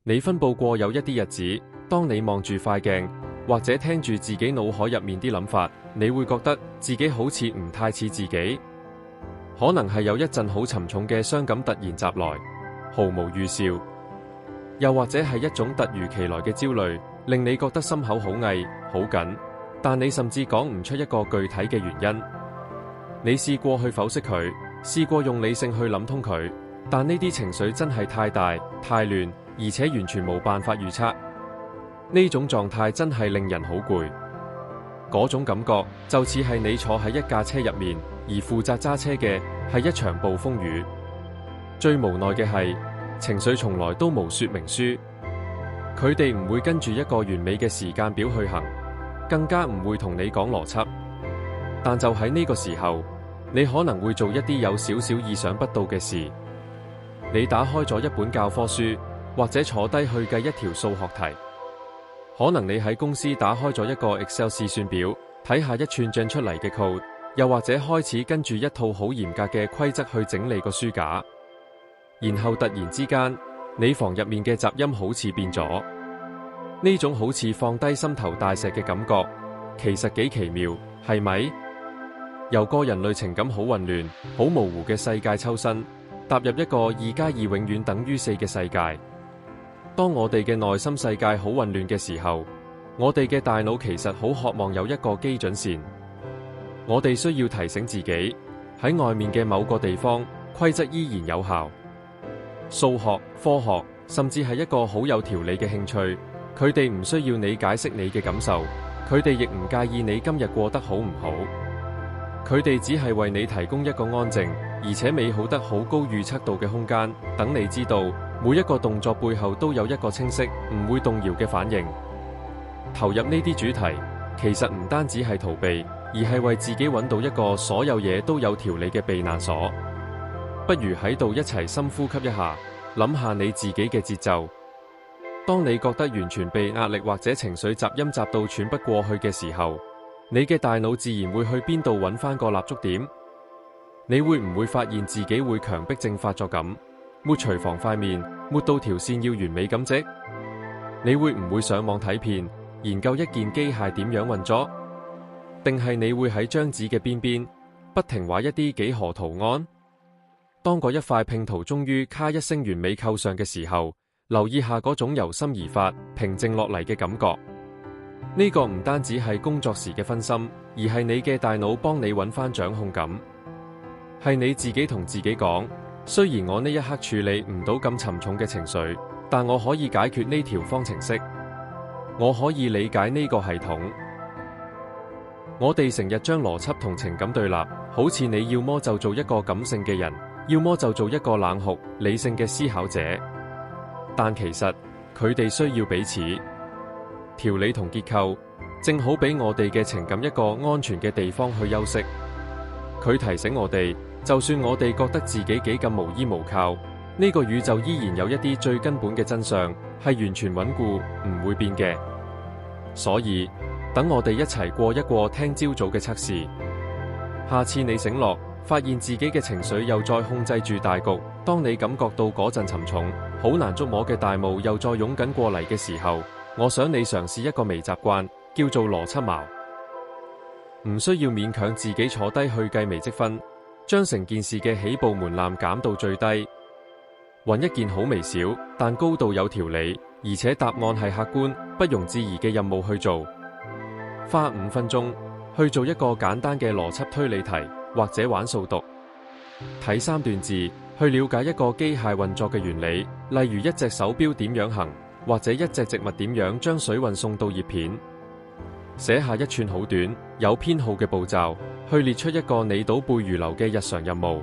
你分佈過有一啲日子，當你望住塊鏡，或者聽住自己腦海入面啲諗法，你會覺得自己好似唔太似自己。可能係有一陣好沉重嘅傷感突然襲來，毫無預兆；又或者係一種突如其來嘅焦慮，令你覺得心口好翳、好緊，但你甚至講唔出一個具體嘅原因。你試過去剖析佢，試過用理性去諗通佢，但呢啲情緒真係太大、太亂，而且完全冇辦法預測。呢種狀態真係令人好攰。嗰種感覺就似係你坐喺一架車入面，而負責揸車嘅係一場暴風雨。最無奈嘅係，情緒從來都無說明書，佢哋唔會跟住一個完美嘅時間表去行，更加唔會同你講邏輯。但就喺呢個時候，你可能會做一啲有少少意想不到嘅事。你打開咗一本教科書，或者坐低去計一條數學題。可能你喺公司打開咗一個 Excel 試算表，睇下一串掟出嚟嘅 code， 又或者開始跟住一套好嚴格嘅規則去整理個書架。然後突然之間，你房入面嘅雜音好似變咗。呢種好似放低心頭大石嘅感覺，其實幾奇妙，係咪？由個人類情感好混亂、好模糊嘅世界抽身，踏入一個2+2永遠等於4嘅世界。當我哋嘅內心世界好混亂嘅時候，我哋嘅大腦其實好渴望有一個基準線。我哋需要提醒自己，喺外面嘅某個地方，規則依然有效。數學、科學，甚至係一個好有條理嘅興趣，佢哋唔需要你解釋你嘅感受，佢哋亦唔介意你今日過得好唔好。佢哋只係為你提供一個安靜而且美好得好高預測度嘅空間，等你知道每一個動作背後都有一個清晰唔會動搖嘅反應。投入呢啲主題，其實唔單止係逃避，而係為自己揾到一個所有嘢都有條理嘅避難所。不如喺度一齊深呼吸一下，諗下你自己嘅節奏。當你覺得完全被壓力或者情緒雜音襲到喘不過去嘅時候，你嘅大腦自然會去邊度揾翻個立足點？你會唔會發現自己會強迫症發作咁，抹廚房塊面，抹到條線要完美咁直？你會唔會上網睇片，研究一件機械點樣運作？定係你會喺張紙嘅邊邊不停畫一啲幾何圖案？當嗰一塊拼圖終於咔一聲完美扣上嘅時候，留意下嗰種由心而發、平靜落嚟嘅感覺。呢個唔單止係工作時嘅分心，而係你嘅大腦幫你揾翻掌控感。係你自己同自己講，雖然我呢一刻處理唔到咁沉重嘅情緒，但我可以解決呢條方程式，我可以理解呢個系統。我哋成日將邏輯同情感對立，好似你要麼就做一個感性嘅人，要麼就做一個冷酷理性嘅思考者。但其實佢哋需要彼此。條理同結構正好俾我哋嘅情感一個安全嘅地方去休息。佢提醒我哋，就算我哋覺得自己幾咁無依無靠，呢個宇宙依然有一啲最根本嘅真相係完全穩固唔會變嘅。所以等我哋一齊過一過聽朝早嘅測試。下次你醒落，發現自己嘅情緒又再控制住大局，當你感覺到嗰陣沉重、好難捉摸嘅大霧又再湧緊過嚟嘅時候，我想你嘗試一個微習慣，叫做邏輯矛。唔需要勉強自己坐低去計微積分，將成件事嘅起步門檻減到最低，揾一件好微小但高度有條理，而且答案係客觀不容置疑嘅任務去做。花5分鐘去做一個簡單嘅邏輯推理題，或者玩數獨，睇3段字去了解一個機械運作嘅原理，例如一隻手錶點樣行，或者一隻植物點樣將水運送到葉片。寫下一串好短有編號嘅步驟，去列出一個你倒背如流嘅日常任務，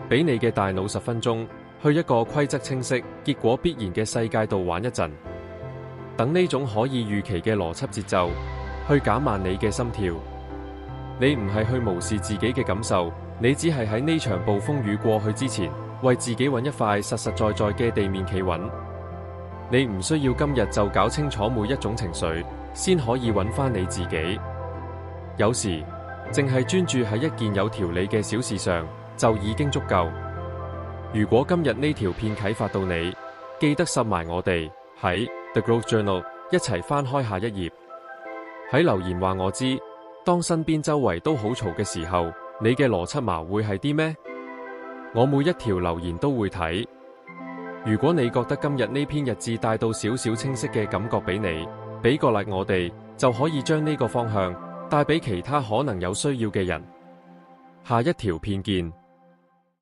俾你嘅大腦10分鐘去一個規則清晰、結果必然嘅世界度玩一陣。等呢種可以預期嘅邏輯節奏去減慢你嘅心跳。你唔係去無視自己嘅感受，你只係喺呢場暴風雨過去之前，為自己揾一塊實實在在嘅地面企穩。你唔需要今日就搞清楚每一種情緒，先可以揾翻你自己。有時淨係專注喺一件有條理嘅小事上，就已經足夠。如果今日呢條片啟發到你，記得滲埋我哋喺 The Growth Journal 一齊翻開下一頁。喺留言話我知，當身邊周圍都好嘈嘅時候，你嘅邏輯矛會係啲咩？我每一條留言都會睇。如果你覺得今日呢篇日誌帶到少少清晰嘅感覺俾你，俾個 like 我哋，就可以將呢個方向帶俾其他可能有需要嘅人。下一條片見。